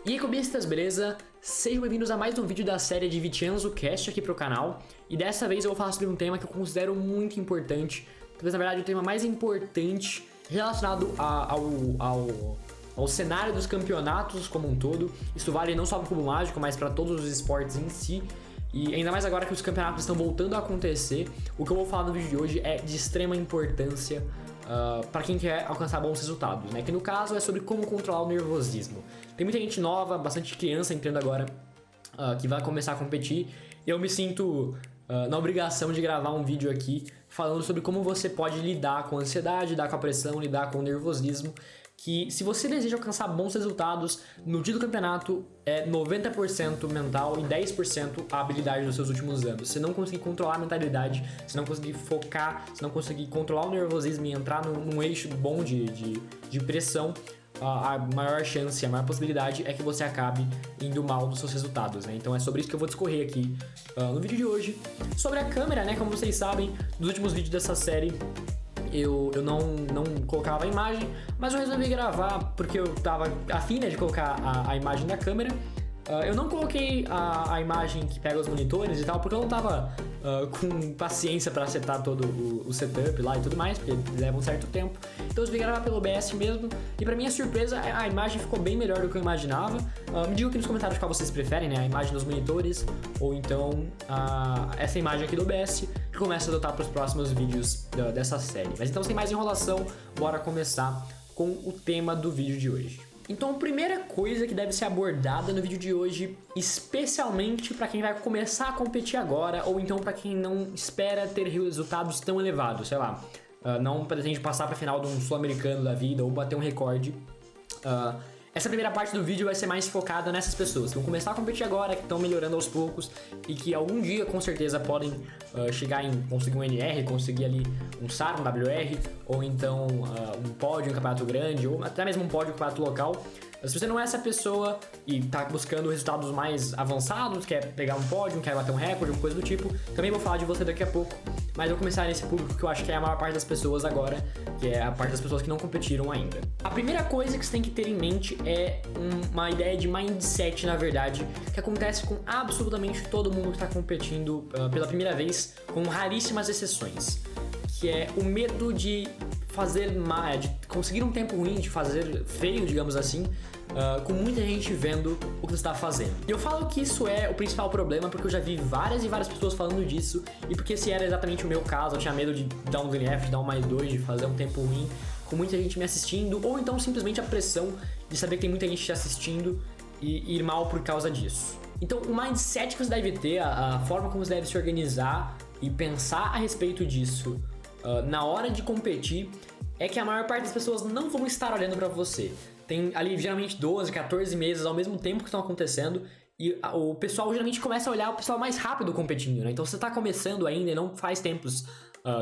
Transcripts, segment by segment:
E aí, cubistas, beleza? Sejam bem-vindos a mais um vídeo da série de Vincenzo Cast aqui pro canal. E dessa vez eu vou falar sobre um tema que eu considero muito importante. Talvez, na verdade, o tema mais importante relacionado ao cenário dos campeonatos como um todo. Isso vale não só para o Cubo Mágico, mas para todos os esportes em si. E ainda mais agora que os campeonatos estão voltando a acontecer, o que eu vou falar no vídeo de hoje é de extrema importância para quem quer alcançar bons resultados, né? Que no caso é sobre como controlar o nervosismo. Tem muita gente nova, bastante criança entrando agora, que vai começar a competir. E eu me sinto na obrigação de gravar um vídeo aqui falando sobre como você pode lidar com a ansiedade, lidar com a pressão, lidar com o nervosismo. Que se você deseja alcançar bons resultados, no dia do campeonato é 90% mental e 10% a habilidade dos seus últimos anos. Se não conseguir controlar a mentalidade, se não conseguir focar, se não conseguir controlar o nervosismo e entrar num eixo bom de pressão, a maior chance, a maior possibilidade é que você acabe indo mal nos seus resultados, né? Então é sobre isso que eu vou discorrer aqui no vídeo de hoje. Sobre a câmera, né? Como vocês sabem, nos últimos vídeos dessa série eu não colocava a imagem, mas eu resolvi gravar porque eu tava afim, né, de colocar a imagem da câmera. Eu não coloquei a imagem que pega os monitores e tal, porque eu não tava com paciência para acertar todo o setup lá e tudo mais, porque leva um certo tempo. Então eu resolvi gravar pelo OBS mesmo, e pra minha surpresa a imagem ficou bem melhor do que eu imaginava. Me digam aqui nos comentários qual vocês preferem, né, a imagem dos monitores ou então essa imagem aqui do OBS, que começa a adotar para os próximos vídeos dessa série. Mas então, sem mais enrolação, bora começar com o tema do vídeo de hoje. Então, a primeira coisa que deve ser abordada no vídeo de hoje, especialmente para quem vai começar a competir agora, ou então para quem não espera ter resultados tão elevados, sei lá, não pretende passar para a final de um sul-americano da vida ou bater um recorde. Essa primeira parte do vídeo vai ser mais focada nessas pessoas que vão começar a competir agora, que estão melhorando aos poucos e que algum dia com certeza podem chegar em conseguir um NR, conseguir ali um SAR, um WR, ou então um pódio em um campeonato grande, ou até mesmo um pódio em um campeonato local. Se você não é essa pessoa e tá buscando resultados mais avançados, quer pegar um pódio, quer bater um recorde, uma coisa do tipo, também vou falar de você daqui a pouco. Mas eu vou começar nesse público que eu acho que é a maior parte das pessoas agora, que é a parte das pessoas que não competiram ainda. A primeira coisa que você tem que ter em mente é uma ideia de mindset, na verdade, que acontece com absolutamente todo mundo que está competindo pela primeira vez, com raríssimas exceções, que é o medo de fazer mal, de conseguir um tempo ruim, de fazer feio, digamos assim, com muita gente vendo o que você está fazendo. E eu falo que isso é o principal problema porque eu já vi várias e várias pessoas falando disso, e porque esse era exatamente o meu caso, eu tinha medo de dar um DNF, de dar um +2, de fazer um tempo ruim, com muita gente me assistindo, ou então simplesmente a pressão de saber que tem muita gente te assistindo e ir mal por causa disso. Então o mindset que você deve ter, a forma como você deve se organizar e pensar a respeito disso na hora de competir, é que a maior parte das pessoas não vão estar olhando pra você. Tem ali geralmente 12, 14 meses ao mesmo tempo que estão acontecendo, e o pessoal geralmente começa a olhar o pessoal mais rápido competindo, né? Então se você tá começando ainda e não faz tempos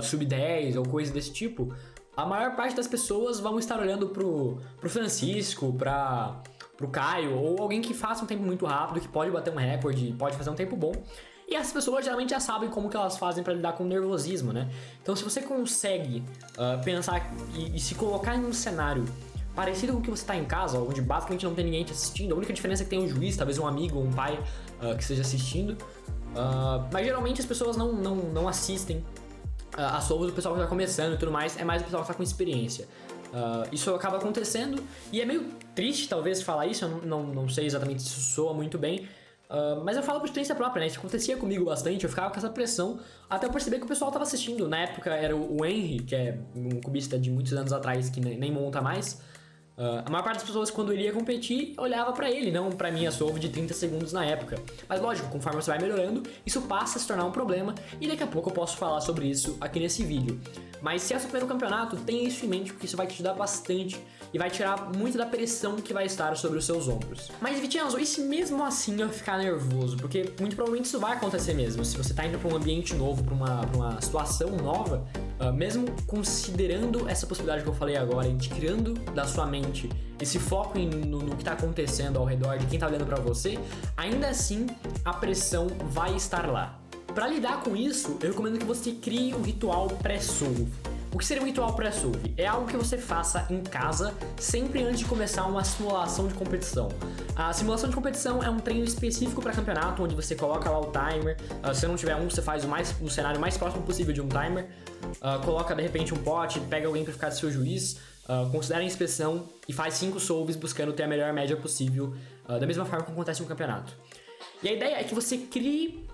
sub-10 ou coisa desse tipo, a maior parte das pessoas vão estar olhando pro Francisco, pro Caio, ou alguém que faça um tempo muito rápido, que pode bater um recorde, pode fazer um tempo bom. E as pessoas geralmente já sabem como que elas fazem para lidar com o nervosismo, né? Então se você consegue pensar e se colocar em um cenário parecido com o que você está em casa, onde basicamente não tem ninguém te assistindo, a única diferença é que tem um juiz, talvez um amigo ou um pai que esteja assistindo, mas geralmente as pessoas não assistem a solo do pessoal que está começando e tudo mais, é mais o pessoal que está com experiência. Isso acaba acontecendo e é meio triste talvez falar isso, eu não sei exatamente se isso soa muito bem, mas eu falo por experiência própria, né? Isso acontecia comigo bastante, eu ficava com essa pressão até eu perceber que o pessoal tava assistindo. Na época era o Henry, que é um cubista de muitos anos atrás que nem monta mais. A maior parte das pessoas, quando ele ia competir, olhava pra ele, não pra minha solve de 30 segundos na época. Mas lógico, conforme você vai melhorando, isso passa a se tornar um problema e daqui a pouco eu posso falar sobre isso aqui nesse vídeo. Mas se é o seu primeiro campeonato, tenha isso em mente, porque isso vai te ajudar bastante e vai tirar muito da pressão que vai estar sobre os seus ombros. Mas, Vincenzo, e se mesmo assim eu ficar nervoso? Porque muito provavelmente isso vai acontecer mesmo. Se você tá indo pra um ambiente novo, pra uma situação nova, mesmo considerando essa possibilidade que eu falei agora e tirando da sua mente esse foco no que tá acontecendo ao redor, de quem tá olhando pra você, ainda assim a pressão vai estar lá. Para lidar com isso, eu recomendo que você crie um ritual pré-solve. O que seria um ritual pré-solve? É algo que você faça em casa sempre antes de começar uma simulação de competição. A simulação de competição é um treino específico para campeonato, onde você coloca lá o timer. Se não tiver um, você faz o cenário mais próximo possível de um timer. Coloca de repente um pote, pega alguém para ficar de seu juiz, considera a inspeção e faz 5 solves buscando ter a melhor média possível, da mesma forma que acontece no campeonato. E a ideia é que você crie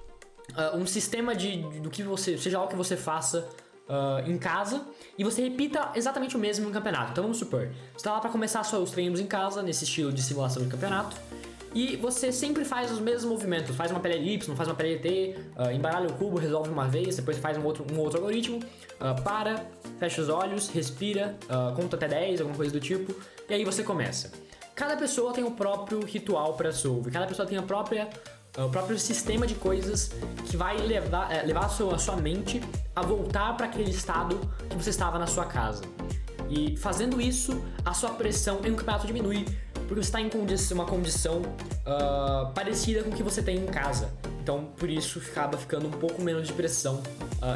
um sistema do que você, seja lá o que você faça em casa, e você repita exatamente o mesmo no campeonato. Então vamos supor, você está lá para começar os treinos em casa, nesse estilo de simulação de campeonato, e você sempre faz os mesmos movimentos, faz uma PLY, faz uma PLT, embaralha o cubo, resolve uma vez, depois faz um outro algoritmo, fecha os olhos, respira, conta até 10, alguma coisa do tipo, e aí você começa. Cada pessoa tem o próprio ritual para solve, cada pessoa tem o próprio sistema de coisas que vai levar a sua mente a voltar para aquele estado que você estava na sua casa. E fazendo isso, a sua pressão em um campeonato diminui, porque você está em uma condição parecida com o que você tem em casa. Então, por isso, acaba ficando um pouco menos de pressão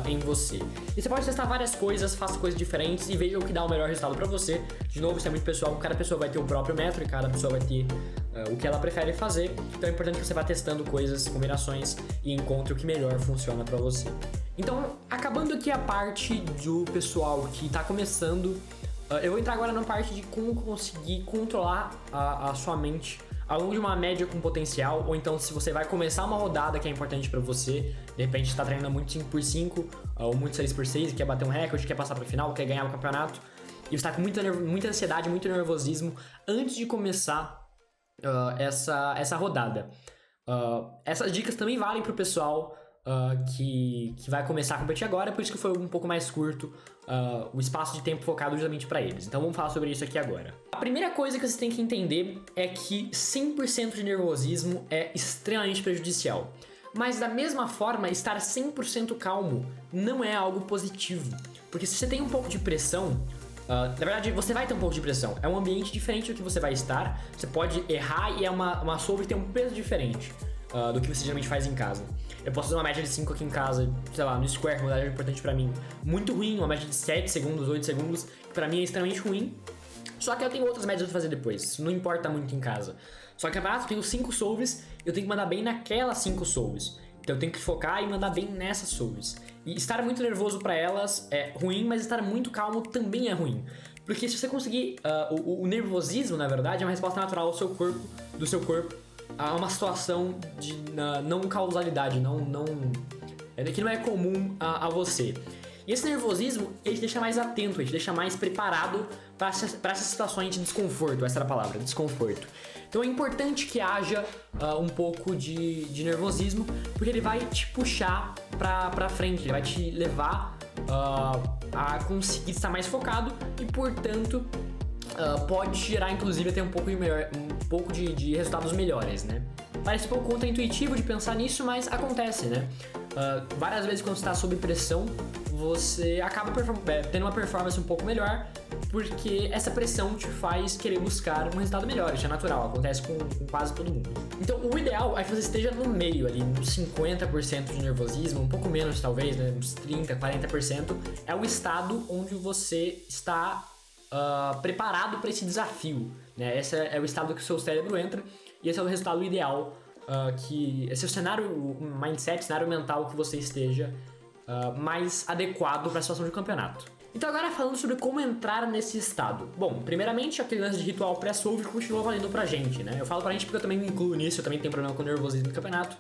em você. E você pode testar várias coisas, faça coisas diferentes e veja o que dá o melhor resultado para você. De novo, isso é muito pessoal, cada pessoa vai ter o próprio método e cada pessoa vai ter o que ela prefere fazer. Então é importante que você vá testando coisas, combinações e encontre o que melhor funciona para você. Então, acabando aqui a parte do pessoal que está começando, eu vou entrar agora na parte de como conseguir controlar a sua mente ao longo de uma média com potencial, ou então se você vai começar uma rodada que é importante pra você, de repente está treinando muito 5x5 ou muito 6x6 e quer bater um recorde, quer passar pra final, quer ganhar o campeonato, e você tá com muita ansiedade, muito nervosismo antes de começar essa rodada. Essas dicas também valem pro pessoal que vai começar a competir agora, por isso que foi um pouco mais curto o espaço de tempo focado justamente para eles. Então vamos falar sobre isso aqui agora. A primeira coisa que você tem que entender é que 100% de nervosismo é extremamente prejudicial. Mas da mesma forma, estar 100% calmo não é algo positivo. Porque se você tem um pouco de pressão, na verdade você vai ter um pouco de pressão. É um ambiente diferente do que você vai estar. Você pode errar e é uma solve que tem um peso diferente do que você geralmente faz em casa. Eu posso fazer uma média de 5 aqui em casa, sei lá, no Square, uma média importante pra mim, muito ruim, uma média de 7 segundos, 8 segundos, que pra mim é extremamente ruim. Só que eu tenho outras médias pra fazer depois, isso não importa muito em casa. Só que eu tenho 5 solves, eu tenho que mandar bem naquelas 5 solves. Então eu tenho que focar e mandar bem nessas solves. E estar muito nervoso pra elas é ruim, mas estar muito calmo também é ruim. Porque se você conseguir, o nervosismo, na verdade, é uma resposta natural do seu corpo, a uma situação de não causalidade, que não é comum a você. E esse nervosismo, ele te deixa mais atento, ele te deixa mais preparado para essas situações de desconforto, essa era a palavra, desconforto. Então é importante que haja um pouco de nervosismo, porque ele vai te puxar pra frente, ele vai te levar a conseguir estar mais focado e, portanto, pode gerar inclusive até um pouco de resultados melhores, né? Parece um pouco contra-intuitivo de pensar nisso, mas acontece, né? Várias vezes quando você está sob pressão, você acaba tendo uma performance um pouco melhor, porque essa pressão te faz querer buscar um resultado melhor. Isso é natural, acontece com quase todo mundo. Então o ideal é que você esteja no meio ali, uns 50% de nervosismo, um pouco menos talvez, né? Uns 30%, 40%, é o estado onde você está preparado para esse desafio, né? Esse é o estado que o seu cérebro entra e esse é o resultado ideal, esse é o cenário, o mindset, cenário mental que você esteja mais adequado para a situação de campeonato. Então agora falando sobre como entrar nesse estado. Bom, primeiramente aquele lance de ritual pré-solve continua valendo pra gente, né? Eu falo pra gente porque eu também me incluo nisso, eu também tenho problema com nervosismo no campeonato,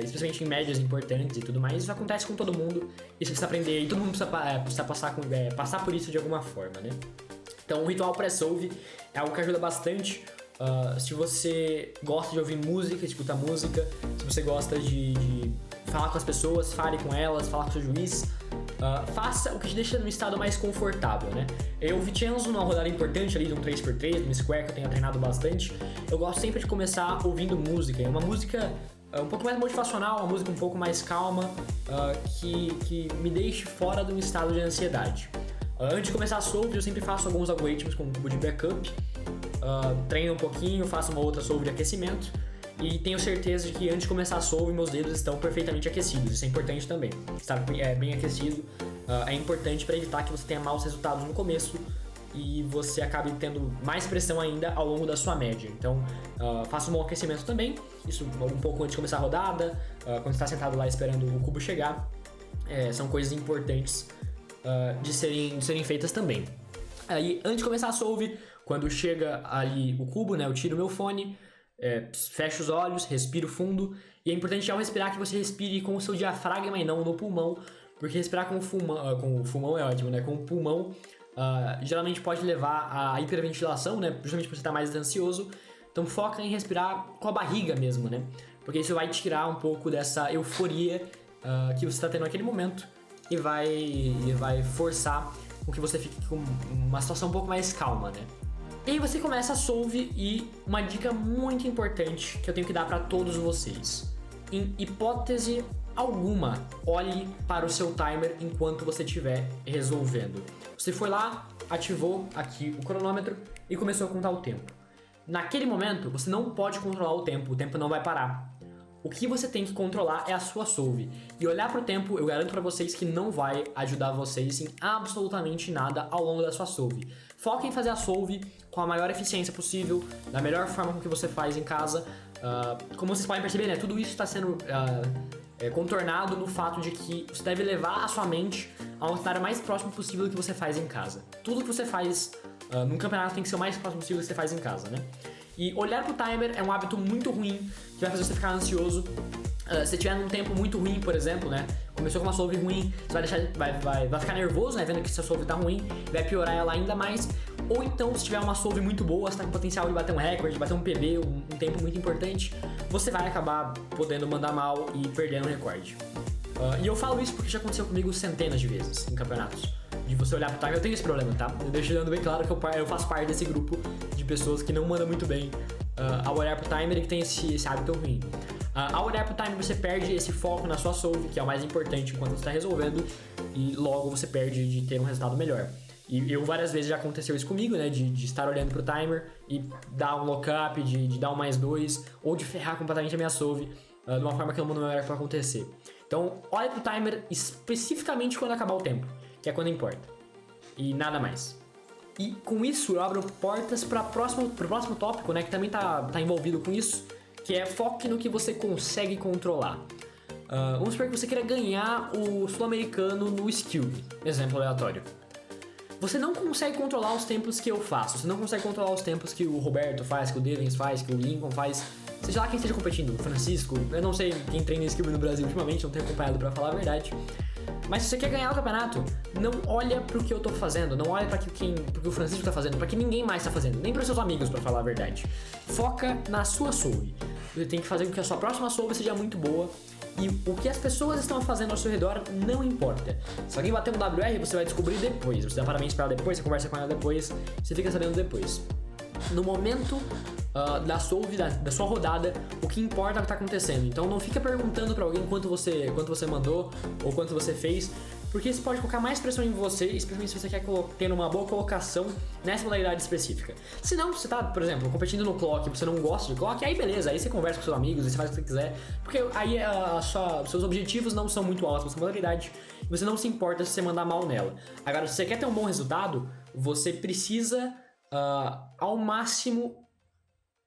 especialmente em médias importantes e tudo mais. Isso acontece com todo mundo, isso precisa aprender e todo mundo precisa passar por isso de alguma forma, né? Então o ritual pré-solve é algo que ajuda bastante. Se você gosta de ouvir música, escutar música, se você gosta de falar com as pessoas, fale com elas, falar com o seu juiz, faça o que te deixa num estado mais confortável, né? Eu, Vicenzo, numa rodada importante ali de um 3x3, no Square, que eu tenho treinado bastante, eu gosto sempre de começar ouvindo música. É uma música um pouco mais motivacional, uma música um pouco mais calma, que me deixe fora de um estado de ansiedade. Antes de começar a solve, eu sempre faço alguns algoritmos com um cubo de backup, treino um pouquinho, faço uma outra solve de aquecimento e tenho certeza de que antes de começar a solve, meus dedos estão perfeitamente aquecidos. Isso é importante também, estar bem aquecido é importante para evitar que você tenha maus resultados no começo e você acabe tendo mais pressão ainda ao longo da sua média. Então, faça um bom aquecimento também, isso um pouco antes de começar a rodada, quando você está sentado lá esperando o cubo chegar. São coisas importantes de serem feitas também. Aí, antes de começar a solve, quando chega ali o cubo, né, eu tiro o meu fone, fecho os olhos, respiro fundo, e é importante ao respirar que você respire com o seu diafragma e não no pulmão, porque respirar com o pulmão é ótimo, né? Com o pulmão geralmente pode levar à hiperventilação, né? Justamente por você estar mais ansioso. Então foca em respirar com a barriga mesmo, né? Porque isso vai tirar um pouco dessa euforia que você está tendo naquele momento e vai forçar com que você fique com uma situação um pouco mais calma, né? E aí você começa a solve, e uma dica muito importante que eu tenho que dar para todos vocês. Em hipótese alguma, olhe para o seu timer enquanto você estiver resolvendo. Você foi lá, ativou aqui o cronômetro e começou a contar o tempo. Naquele momento, você não pode controlar o tempo não vai parar. O que você tem que controlar é a sua solve. E olhar para o tempo, eu garanto para vocês que não vai ajudar vocês em absolutamente nada ao longo da sua solve. Foque em fazer a solve com a maior eficiência possível, da melhor forma com que você faz em casa. Como vocês podem perceber, né, tudo isso está sendo contornado no fato de que você deve levar a sua mente a um cenário mais próximo possível do que você faz em casa. Tudo que você faz num campeonato tem que ser o mais próximo possível do que você faz em casa, né? E olhar pro timer é um hábito muito ruim, que vai fazer você ficar ansioso. Se tiver num tempo muito ruim, por exemplo, né? Começou com uma solve ruim, você vai ficar nervoso, né? Vendo que sua solve tá ruim, vai piorar ela ainda mais. Ou então, se tiver uma solve muito boa, você tá com potencial de bater um recorde, de bater um PB, um tempo muito importante, você vai acabar podendo mandar mal e perdendo o recorde. E eu falo isso porque já aconteceu comigo centenas de vezes em campeonatos. De você olhar pro timer, eu tenho esse problema, tá? Eu deixando bem claro que eu faço parte desse grupo de pessoas que não mandam muito bem ao olhar pro timer e que tem esse hábito ruim. Ao olhar pro timer, você perde esse foco na sua solve, que é o mais importante enquanto você está resolvendo, e logo você perde de ter um resultado melhor. E eu várias vezes já aconteceu isso comigo, né? De estar olhando pro timer e dar um lockup, de dar um +2, ou de ferrar completamente a minha solve de uma forma que eu não mando meu pra acontecer. Então, olhe pro timer especificamente quando acabar o tempo, que é quando importa. E nada mais. E com isso eu abro portas pro próximo tópico, né? Que também tá envolvido com isso, que é foque no que você consegue controlar. Vamos supor que você queira ganhar o sul-americano no skill. Exemplo aleatório. Você não consegue controlar os tempos que eu faço. Você não consegue controlar os tempos que o Roberto faz, que o Devens faz, que o Lincoln faz. Seja lá quem esteja competindo, o Francisco. Eu não sei quem treina skill no Brasil ultimamente, não tenho acompanhado pra falar a verdade. Mas se você quer ganhar o campeonato, não olha pro que eu tô fazendo, não olha pro que o Francisco tá fazendo, pra que ninguém mais tá fazendo, nem pros seus amigos, pra falar a verdade. Foca na sua solve. Você tem que fazer com que a sua próxima solve seja muito boa. E o que as pessoas estão fazendo ao seu redor não importa. Se alguém bater um WR, você vai descobrir depois. Você dá parabéns pra ela depois, você conversa com ela depois, você fica sabendo depois. No momento da solve, da sua rodada, o que importa é o que tá acontecendo. Então não fica perguntando pra alguém quanto você mandou ou quanto você fez, porque isso pode colocar mais pressão em você, especialmente se você quer ter uma boa colocação nessa modalidade específica. Se não, você tá, por exemplo, competindo no clock e você não gosta de clock, aí beleza, aí você conversa com seus amigos, aí você faz o que você quiser, porque aí os seus objetivos não são muito altos nessa modalidade e você não se importa se você mandar mal nela. Agora, se você quer ter um bom resultado, você precisa, ao máximo,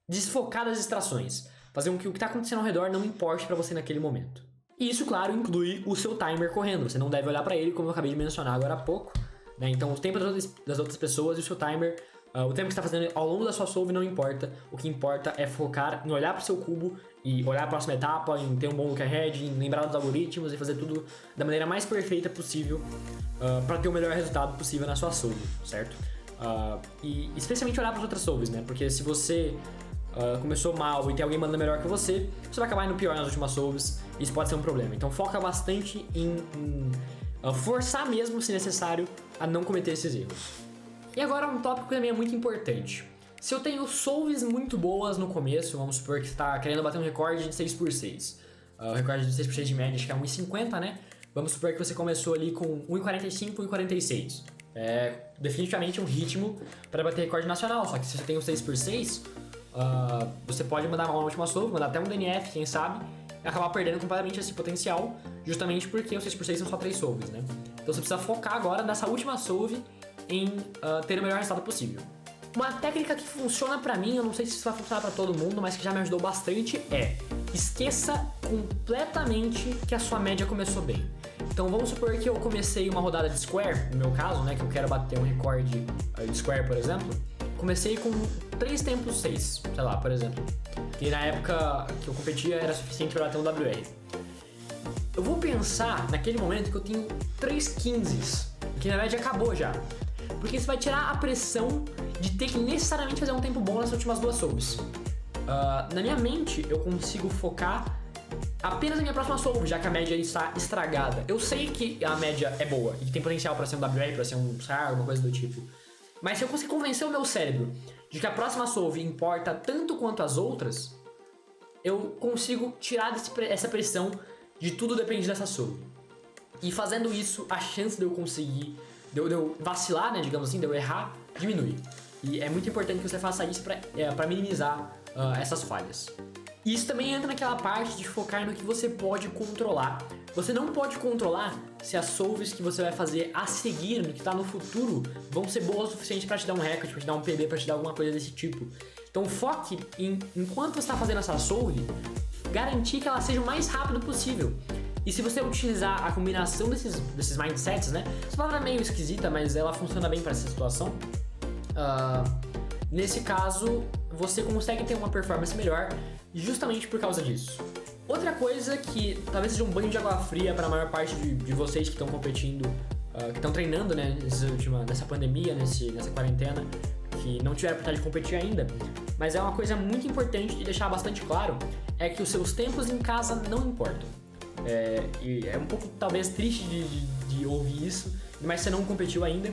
desfocar das distrações, fazer com que o que está acontecendo ao redor não importe para você naquele momento. E isso, claro, inclui o seu timer correndo. Você não deve olhar para ele, como eu acabei de mencionar agora há pouco, né? Então, o tempo das outras pessoas e o seu timer, o tempo que você está fazendo ao longo da sua solve não importa. O que importa é focar em olhar para o seu cubo e olhar a próxima etapa, em ter um bom look ahead, em lembrar dos algoritmos e fazer tudo da maneira mais perfeita possível para ter o melhor resultado possível na sua solve, certo? E especialmente olhar para as outras solves, né? Porque se você começou mal e tem alguém mandando melhor que você vai acabar indo pior nas últimas solves, e isso pode ser um problema. Então foca bastante em forçar mesmo, se necessário, a não cometer esses erros. E agora um tópico que também é muito importante. Se eu tenho solves muito boas no começo, vamos supor que você está querendo bater um recorde de 6x6, o recorde de 6x6 de média acho que é 1,50, né? Vamos supor que você começou ali com 1,45, 1,46. É definitivamente um ritmo para bater recorde nacional, só que se você tem o 6x6, você pode mandar uma última solve, mandar até um DNF, quem sabe, e acabar perdendo completamente esse potencial, justamente porque os 6x6 são só 3 solves, né? Então você precisa focar agora nessa última solve em ter o melhor resultado possível. Uma técnica que funciona pra mim, eu não sei se isso vai funcionar pra todo mundo, mas que já me ajudou bastante é: esqueça completamente que a sua média começou bem. Então vamos supor que eu comecei uma rodada de square, no meu caso, né, que eu quero bater um recorde de square, por exemplo. Comecei com 3 tempos 6, sei lá, por exemplo. Que na época que eu competia era suficiente para ter um WR. Eu vou pensar naquele momento que eu tenho 3 15s, que na média acabou já. Porque isso vai tirar a pressão de ter que necessariamente fazer um tempo bom nas últimas 2 solves. Na minha mente, eu consigo focar apenas na minha próxima solve, já que a média está estragada. Eu sei que a média é boa e que tem potencial para ser um WR, para ser um SAR, alguma coisa do tipo. Mas se eu conseguir convencer o meu cérebro de que a próxima solve importa tanto quanto as outras, eu consigo tirar essa pressão de tudo depende dessa solve. E fazendo isso, a chance de eu conseguir, de eu vacilar, né, digamos assim, de eu errar, diminui. E é muito importante que você faça isso para minimizar essas falhas. E isso também entra naquela parte de focar no que você pode controlar. Você não pode controlar se as solves que você vai fazer a seguir, no que está no futuro, vão ser boas o suficiente para te dar um recorde, para te dar um PB, para te dar alguma coisa desse tipo. Então foque em, enquanto você está fazendo essa solve, garantir que ela seja o mais rápido possível. E se você utilizar a combinação desses mindsets, né? Essa palavra é meio esquisita, mas ela funciona bem para essa situação. Nesse caso, você consegue ter uma performance melhor justamente por causa disso. Outra coisa que talvez seja um banho de água fria para a maior parte de vocês que estão competindo, que estão treinando, né, nessa pandemia, nessa quarentena, que não tiveram a oportunidade de competir ainda, mas é uma coisa muito importante de deixar bastante claro, é que os seus tempos em casa não importam. E é um pouco talvez triste de ouvir isso, mas você não competiu ainda.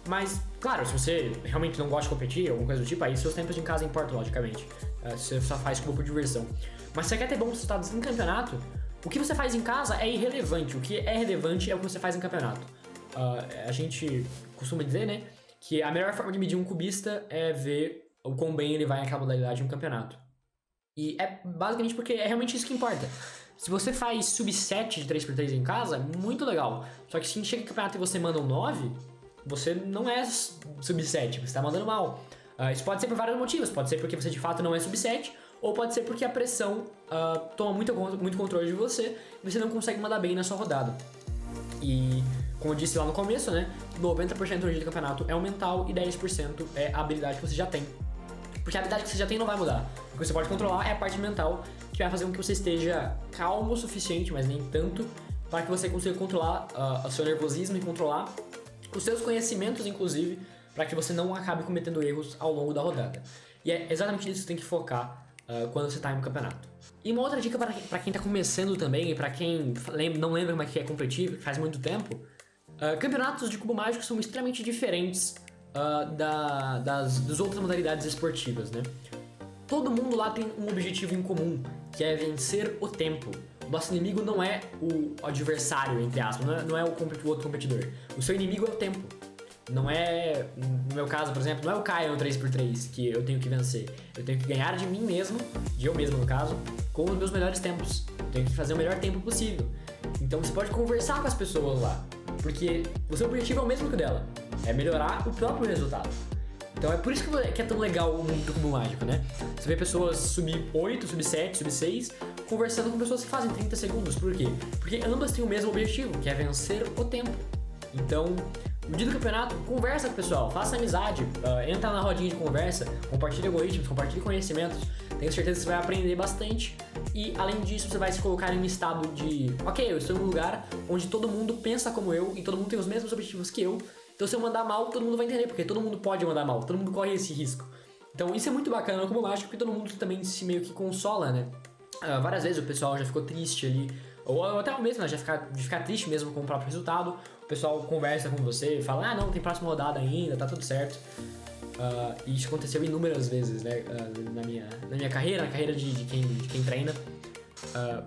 Mas, claro, se você realmente não gosta de competir, alguma coisa do tipo, aí seus tempos em casa importam, logicamente. Você só faz como por diversão. Mas se você quer ter bons resultados em campeonato, o que você faz em casa é irrelevante. O que é relevante é o que você faz em campeonato. A gente costuma dizer, né, que a melhor forma de medir um cubista é ver o quão bem ele vai naquela modalidade em um campeonato. E é basicamente porque é realmente isso que importa. Se você faz sub-7 de 3x3 em casa, muito legal. Só que se chega em campeonato e você manda um 9... você não é sub-7, você está mandando mal. Isso pode ser por vários motivos, pode ser porque você de fato não é sub-7, ou pode ser porque a pressão toma muito controle de você e você não consegue mandar bem na sua rodada. E, como eu disse lá no começo, né, 90% do dia do campeonato é o mental e 10% é a habilidade que você já tem. Porque a habilidade que você já tem não vai mudar. O que você pode controlar é a parte mental, que vai fazer com que você esteja calmo o suficiente, mas nem tanto, para que você consiga controlar o seu nervosismo e controlar os seus conhecimentos, inclusive, para que você não acabe cometendo erros ao longo da rodada. E é exatamente isso que você tem que focar quando você está em um campeonato. E uma outra dica para quem está começando também, e para quem não lembra como é que é competir, faz muito tempo, campeonatos de cubo mágico são extremamente diferentes das outras modalidades esportivas, né? Todo mundo lá tem um objetivo em comum, que é vencer o tempo. O nosso inimigo não é o adversário, entre aspas, não é o outro competidor. O seu inimigo é o tempo. Não é, no meu caso, por exemplo, não é o Caio no 3x3 que eu tenho que vencer. Eu tenho que ganhar de mim mesmo, de eu mesmo no caso, com os meus melhores tempos. Eu tenho que fazer o melhor tempo possível. Então você pode conversar com as pessoas lá, porque o seu objetivo é o mesmo que o dela. É melhorar o próprio resultado. Então é por isso que é tão legal o mundo do cubo mágico, né? Você vê pessoas sub-8, sub-7, sub-6 conversando com pessoas que fazem 30 segundos. Por quê? Porque ambas têm o mesmo objetivo, que é vencer o tempo. Então, no dia do campeonato, conversa com o pessoal, faça amizade, entra na rodinha de conversa, compartilhe algoritmos, compartilhe conhecimentos. Tenho certeza que você vai aprender bastante. E, além disso, você vai se colocar em um estado de ok, eu estou em um lugar onde todo mundo pensa como eu e todo mundo tem os mesmos objetivos que eu. Então se eu mandar mal, todo mundo vai entender, porque todo mundo pode mandar mal, todo mundo corre esse risco. Então isso é muito bacana no cubo mágico, porque todo mundo também se meio que consola, né? Várias vezes o pessoal já ficou triste ali, ou até mesmo, né, de ficar triste mesmo com o próprio resultado. O pessoal conversa com você, fala, não, tem próxima rodada ainda, tá tudo certo. E isso aconteceu inúmeras vezes, né, na minha carreira, na carreira de quem treina.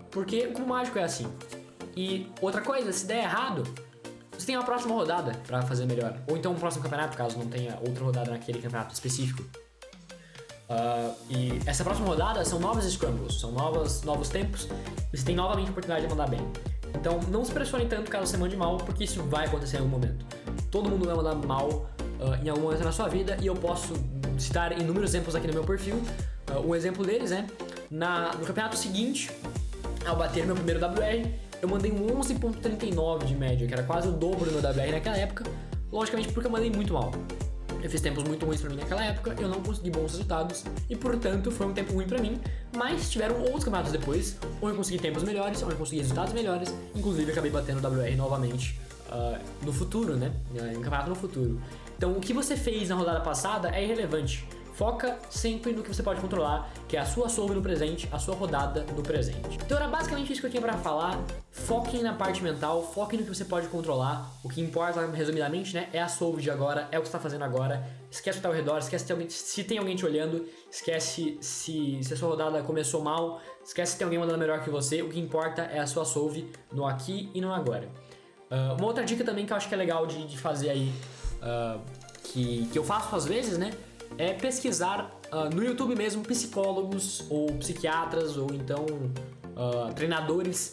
Porque o cubo mágico é assim. E outra coisa, se der errado, você tem uma próxima rodada pra fazer melhor. Ou então um próximo campeonato, caso não tenha outra rodada naquele campeonato específico. E essa próxima rodada são novos scrambles, são novos tempos. E você tem novamente a oportunidade de mandar bem. Então não se pressione tanto caso você mande mal, porque isso vai acontecer em algum momento. Todo mundo vai mandar mal em algum momento na sua vida, e eu posso citar inúmeros exemplos aqui no meu perfil. Um exemplo deles é, no campeonato seguinte, ao bater meu primeiro WR, eu mandei um 11.39 de média, que era quase o dobro do meu WR naquela época, logicamente porque eu mandei muito mal. Eu fiz tempos muito ruins pra mim naquela época, eu não consegui bons resultados e, portanto, foi um tempo ruim pra mim, mas tiveram outros campeonatos depois, onde eu consegui tempos melhores, onde eu consegui resultados melhores, inclusive eu acabei batendo o WR novamente no futuro, né? Em campeonato no futuro. Então, o que você fez na rodada passada é irrelevante. Foca sempre no que você pode controlar, que é a sua solve no presente, a sua rodada no presente. Então era basicamente isso que eu tinha pra falar. Foquem na parte mental, foquem no que você pode controlar. O que importa, resumidamente, né, é a solve de agora, é o que você tá fazendo agora. Esquece o que tá ao redor, esquece se tem alguém te olhando, esquece se a sua rodada começou mal, esquece se tem alguém mandando melhor que você. O que importa é a sua solve no aqui e no agora. Uma outra dica também que eu acho que é legal de fazer aí, que eu faço às vezes, né, é pesquisar no YouTube mesmo psicólogos ou psiquiatras ou então treinadores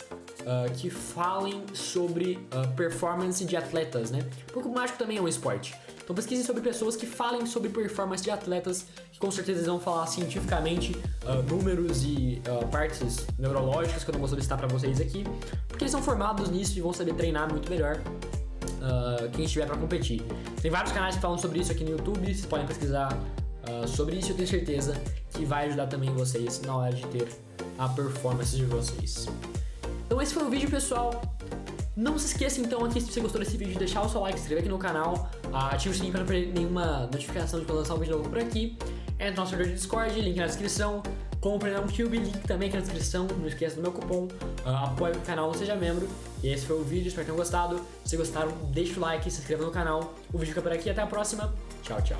que falem sobre performance de atletas, né? Porque o mágico também é um esporte. Então pesquisem sobre pessoas que falem sobre performance de atletas, que com certeza eles vão falar cientificamente números e partes neurológicas que eu não vou solicitar para vocês aqui, porque eles são formados nisso e vão saber treinar muito melhor quem estiver para competir. Tem vários canais que falam sobre isso aqui no YouTube, vocês podem pesquisar sobre isso, eu tenho certeza que vai ajudar também vocês na hora de ter a performance de vocês. Então esse foi o vídeo, pessoal. Não se esqueça então aqui, se você gostou desse vídeo, de deixar o seu like, se inscrever aqui no canal, ative o sininho para não perder nenhuma notificação de quando lançar um vídeo novo por aqui. Entra no nosso servidor de Discord, link na descrição. Compre na Cube, link também aqui na descrição. Não esqueça do meu cupom, apoie o canal, seja membro. E esse foi o vídeo, espero que tenham gostado. Se gostaram, deixa o like, se inscreva no canal. O vídeo fica por aqui, até a próxima. Tchau, tchau.